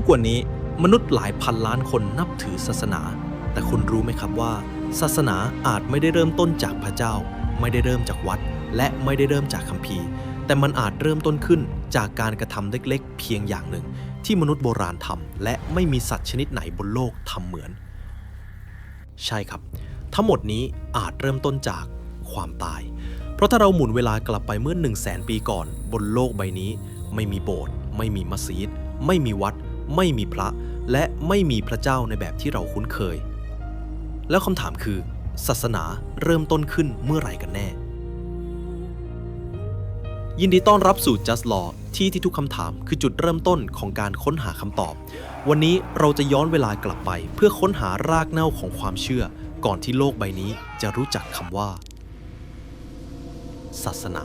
ทุกวันนี้มนุษย์หลายพันล้านคนนับถือศาสนาแต่คุณรู้ไหมครับว่าศาสนาอาจไม่ได้เริ่มต้นจากพระเจ้าไม่ได้เริ่มจากวัดและไม่ได้เริ่มจากคัมภีร์แต่มันอาจเริ่มต้นขึ้นจากการกระทำเล็กๆเพียงอย่างหนึ่งที่มนุษย์โบราณทำและไม่มีสัตว์ชนิดไหนบนโลกทำเหมือนใช่ครับทั้งหมดนี้อาจเริ่มต้นจากความตายเพราะถ้าเราหมุนเวลากลับไปเมื่อ 100,000 ปีก่อนบนโลกใบนี้ไม่มีโบสถ์ไม่มีมัสยิดไม่มีวัดไม่มีพระและไม่มีพระเจ้าในแบบที่เราคุ้นเคยแล้วคำถามคือศาสนาเริ่มต้นขึ้นเมื่อไหร่กันแน่ยินดีต้อนรับสู่ Just Law ที่ทุกคำถามคือจุดเริ่มต้นของการค้นหาคำตอบวันนี้เราจะย้อนเวลากลับไปเพื่อค้นหารากเหง้าของความเชื่อก่อนที่โลกใบนี้จะรู้จักคำว่าศาสนา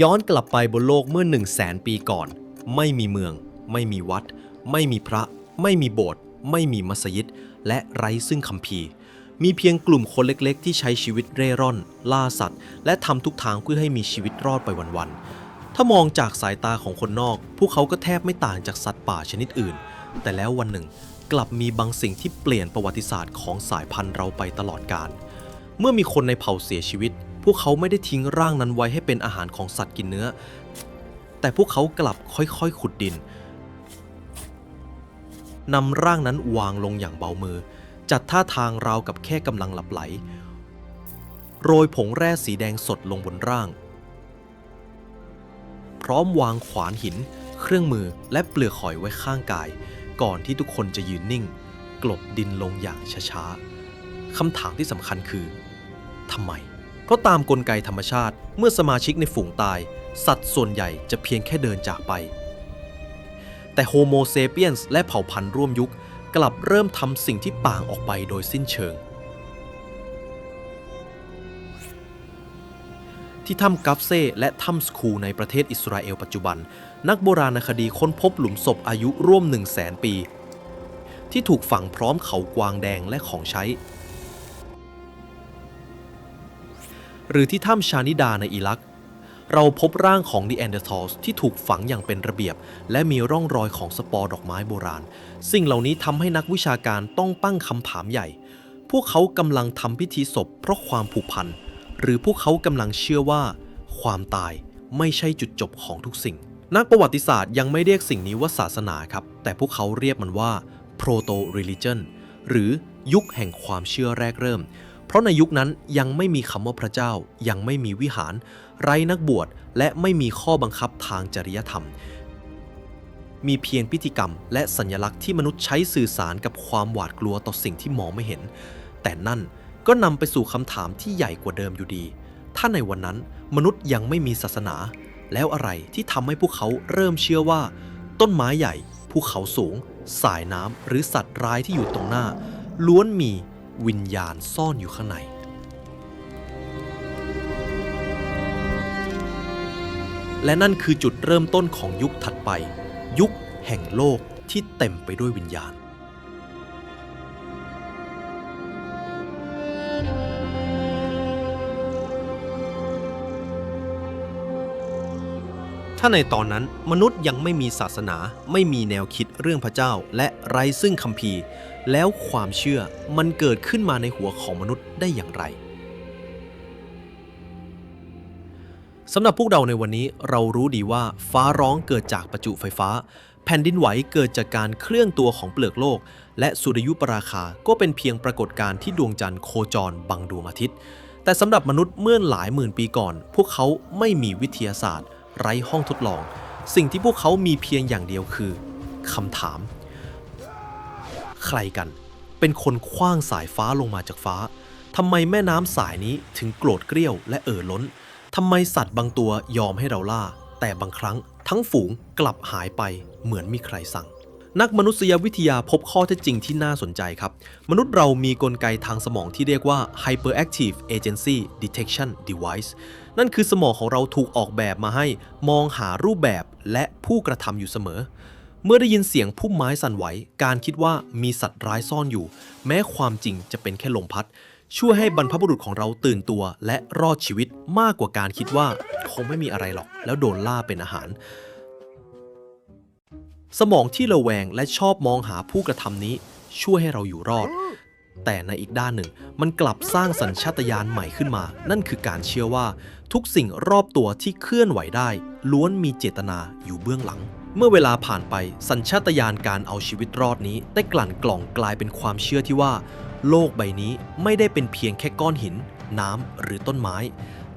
ย้อนกลับไปบนโลกเมื่อ 100,000 ปีก่อนไม่มีเมืองไม่มีวัดไม่มีพระไม่มีโบสถ์ไม่มีมัสยิดและไร้ซึ่งคัมภีร์มีเพียงกลุ่มคนเล็กๆที่ใช้ชีวิตเร่ร่อนล่าสัตว์และทำทุกทางเพื่อให้มีชีวิตรอดไปวันๆถ้ามองจากสายตาของคนนอกพวกเขาก็แทบไม่ต่างจากสัตว์ป่าชนิดอื่นแต่แล้ววันหนึ่งกลับมีบางสิ่งที่เปลี่ยนประวัติศาสตร์ของสายพันธุ์เราไปตลอดกาลเมื่อมีคนในเผ่าเสียชีวิตพวกเขาไม่ได้ทิ้งร่างนั้นไว้ให้เป็นอาหารของสัตว์กินเนื้อแต่พวกเขากลับค่อยๆขุดดินนำร่างนั้นวางลงอย่างเบามือจัดท่าทางราวกับแค่กำลังหลับไหลโรยผงแร่สีแดงสดลงบนร่างพร้อมวางขวานหินเครื่องมือและเปลือกหอยไว้ข้างกายก่อนที่ทุกคนจะยืนนิ่งกลบดินลงอย่างช้าๆคำถามที่สำคัญคือทำไมเพราะตามกลไกธรรมชาติเมื่อสมาชิกในฝูงตายสัตว์ส่วนใหญ่จะเพียงแค่เดินจากไปแต่โฮโมเซเปียนส์และเผ่าพันธุ์ร่วมยุคกลับเริ่มทำสิ่งที่ต่างออกไปโดยสิ้นเชิงที่ถ้ำกัฟเซ่และถ้ำสคูในประเทศอิสราเอลปัจจุบันนักโบราณคดีค้นพบหลุมศพอายุร่วม 100,000 ปีที่ถูกฝังพร้อมเขากวางแดงและของใช้หรือที่ถ้ำชานิดาในอิรักเราพบร่างของนีแอนเดอร์ทัลส์ที่ถูกฝังอย่างเป็นระเบียบและมีร่องรอยของสปอร์ดอกไม้โบราณสิ่งเหล่านี้ทำให้นักวิชาการต้องตั้งคำถามใหญ่พวกเขากำลังทำพิธีศพเพราะความผูกพันหรือพวกเขากำลังเชื่อว่าความตายไม่ใช่จุดจบของทุกสิ่งนักประวัติศาสตร์ยังไม่เรียกสิ่งนี้ว่าศาสนาครับแต่พวกเขาเรียกมันว่า Proto Religion หรือยุคแห่งความเชื่อแรกเริ่มเพราะในยุคนั้นยังไม่มีคำว่าพระเจ้ายังไม่มีวิหารไร้นักบวชและไม่มีข้อบังคับทางจริยธรรมมีเพียงพิธีกรรมและสัญลักษณ์ที่มนุษย์ใช้สื่อสารกับความหวาดกลัวต่อสิ่งที่มองไม่เห็นแต่นั่นก็นำไปสู่คำถามที่ใหญ่กว่าเดิมอยู่ดีถ้าในวันนั้นมนุษย์ยังไม่มีศาสนาแล้วอะไรที่ทำให้พวกเขาเริ่มเชื่อว่าต้นไม้ใหญ่ภูเขาสูงสายน้ำหรือสัตว์ร้ายที่อยู่ตรงหน้าล้วนมีวิญญาณซ่อนอยู่ข้างในและนั่นคือจุดเริ่มต้นของยุคถัดไปยุคแห่งโลกที่เต็มไปด้วยวิญญาณถ้าในตอนนั้นมนุษย์ยังไม่มีศาสนาไม่มีแนวคิดเรื่องพระเจ้าและไร้ซึ่งคัมภีร์แล้วความเชื่อมันเกิดขึ้นมาในหัวของมนุษย์ได้อย่างไรสำหรับพวกเราในวันนี้เรารู้ดีว่าฟ้าร้องเกิดจากประจุไฟฟ้าแผ่นดินไหวเกิดจากการเคลื่อนตัวของเปลือกโลกและสุริยุปราคาก็เป็นเพียงปรากฏการณ์ที่ดวงจันทร์โคจรบังดวงอาทิตย์แต่สำหรับมนุษย์เมื่อหลายหมื่นปีก่อนพวกเขาไม่มีวิทยาศาสตร์ไร้ห้องทดลองสิ่งที่พวกเขามีเพียงอย่างเดียวคือคำถามใครกันเป็นคนขว้างสายฟ้าลงมาจากฟ้าทำไมแม่น้ำสายนี้ถึงโกรธเกรี้ยวและล้นทำไมสัตว์บางตัวยอมให้เราล่าแต่บางครั้งทั้งฝูงกลับหายไปเหมือนมีใครสั่ง นักมนุษยวิทยาพบข้อเท็จจริงที่น่าสนใจครับมนุษย์เรามีกลไกทางสมองที่เรียกว่า Hyperactive Agency Detection Device นั่นคือสมองของเราถูกออกแบบมาให้มองหารูปแบบและผู้กระทำอยู่เสมอเมื่อได้ยินเสียงพุ่มไม้สั่นไหวการคิดว่ามีสัตว์ร้ายซ่อนอยู่แม้ความจริงจะเป็นแค่ลมพัดช่วยให้บรรพบุรุษของเราตื่นตัวและรอดชีวิตมากกว่าการคิดว่าคงไม่มีอะไรหรอกแล้วโดนล่าเป็นอาหารสมองที่ระแวงและชอบมองหาผู้กระทำนี้ช่วยให้เราอยู่รอดแต่ในอีกด้านหนึ่งมันกลับสร้างสัญชาตญาณใหม่ขึ้นมานั่นคือการเชื่อว่าทุกสิ่งรอบตัวที่เคลื่อนไหวได้ล้วนมีเจตนาอยู่เบื้องหลังเมื่อเวลาผ่านไปสัญชาตญาณการเอาชีวิตรอดนี้ได้กลั่นกล่องกลายเป็นความเชื่อที่ว่าโลกใบนี้ไม่ได้เป็นเพียงแค่ก้อนหินน้ำหรือต้นไม้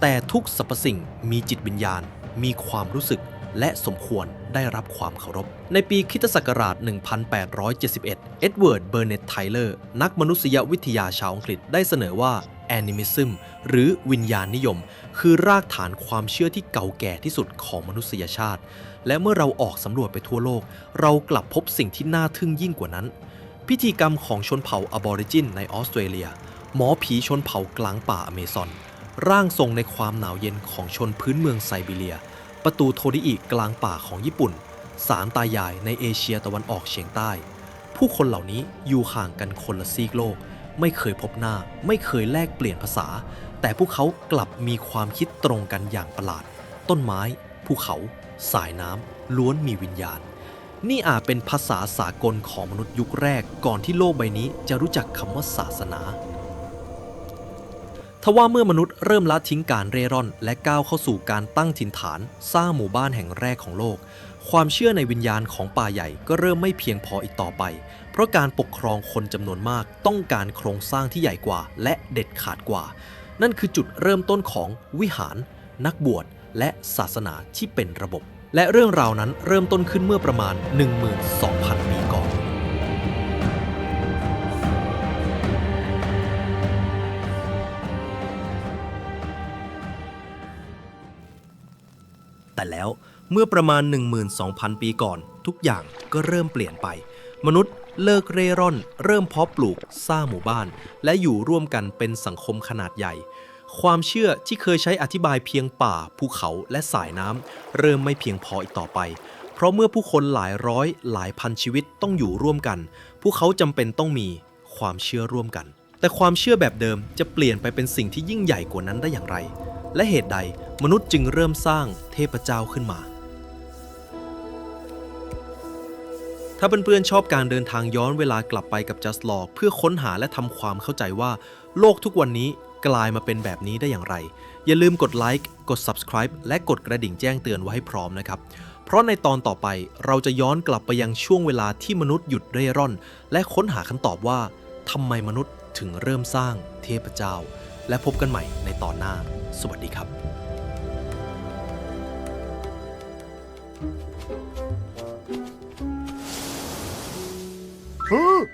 แต่ทุกสรรพสิ่งมีจิตวิญญาณมีความรู้สึกและสมควรได้รับความเคารพในปีค.ศ. 1871 เอ็ดเวิร์ด เบอร์เน็ต ไทเลอร์นักมนุษยวิทยาชาวอังกฤษได้เสนอว่า Animism หรือวิญญาณนิยมคือรากฐานความเชื่อที่เก่าแก่ที่สุดของมนุษยชาติและเมื่อเราออกสำรวจไปทั่วโลกเรากลับพบสิ่งที่น่าทึ่งยิ่งกว่านั้นพิธีกรรมของชนเผ่าอบอริจินในออสเตรเลียหมอผีชนเผ่ากลางป่าอเมซอนร่างทรงในความหนาวเย็นของชนพื้นเมืองไซบีเรียประตูโทริอิกลางป่าของญี่ปุ่นศาลตายายในเอเชียตะวันออกเฉียงใต้ผู้คนเหล่านี้อยู่ห่างกันคนละซีกโลกไม่เคยพบหน้าไม่เคยแลกเปลี่ยนภาษาแต่พวกเขากลับมีความคิดตรงกันอย่างประหลาดต้นไม้ภูเขาสายน้ำล้วนมีวิญญาณนี่อาจเป็นภาษาสากลของมนุษย์ยุคแรกก่อนที่โลกใบนี้จะรู้จักคำว่าศาสนาทว่าเมื่อมนุษย์เริ่มละทิ้งการเร่ร่อนและก้าวเข้าสู่การตั้งถิ่นฐานสร้างหมู่บ้านแห่งแรกของโลกความเชื่อในวิญญาณของป่าใหญ่ก็เริ่มไม่เพียงพออีกต่อไปเพราะการปกครองคนจำนวนมากต้องการโครงสร้างที่ใหญ่กว่าและเด็ดขาดกว่านั่นคือจุดเริ่มต้นของวิหารนักบวชและศาสนาที่เป็นระบบและเรื่องราวนั้นเริ่มต้นขึ้นเมื่อประมาณ 12,000 ปีก่อนแต่แล้วเมื่อประมาณ 12,000 ปีก่อนทุกอย่างก็เริ่มเปลี่ยนไปมนุษย์เลิกเร่ร่อนเริ่มเพาะปลูกสร้างหมู่บ้านและอยู่ร่วมกันเป็นสังคมขนาดใหญ่ความเชื่อที่เคยใช้อธิบายเพียงป่าภูเขาและสายน้ำเริ่มไม่เพียงพออีกต่อไปเพราะเมื่อผู้คนหลายร้อยหลายพันชีวิตต้องอยู่ร่วมกันพวกเขาจำเป็นต้องมีความเชื่อร่วมกันแต่ความเชื่อแบบเดิมจะเปลี่ยนไปเป็นสิ่งที่ยิ่งใหญ่กว่านั้นได้อย่างไรและเหตุใดมนุษย์จึงเริ่มสร้างเทพเจ้าขึ้นมาถ้าเพื่อนๆชอบการเดินทางย้อนเวลากลับไปกับ Just Law เพื่อค้นหาและทำความเข้าใจว่าโลกทุกวันนี้กลายมาเป็นแบบนี้ได้อย่างไรอย่าลืมกดไลค์กด Subscribe และกดกระดิ่งแจ้งเตือนไว้ให้พร้อมนะครับเพราะในตอนต่อไปเราจะย้อนกลับไปยังช่วงเวลาที่มนุษย์หยุดเร่ร่อนและค้นหาคำตอบว่าทำไมมนุษย์ถึงเริ่มสร้างเทพเจ้าและพบกันใหม่ในตอนหน้าสวัสดีครับHuh?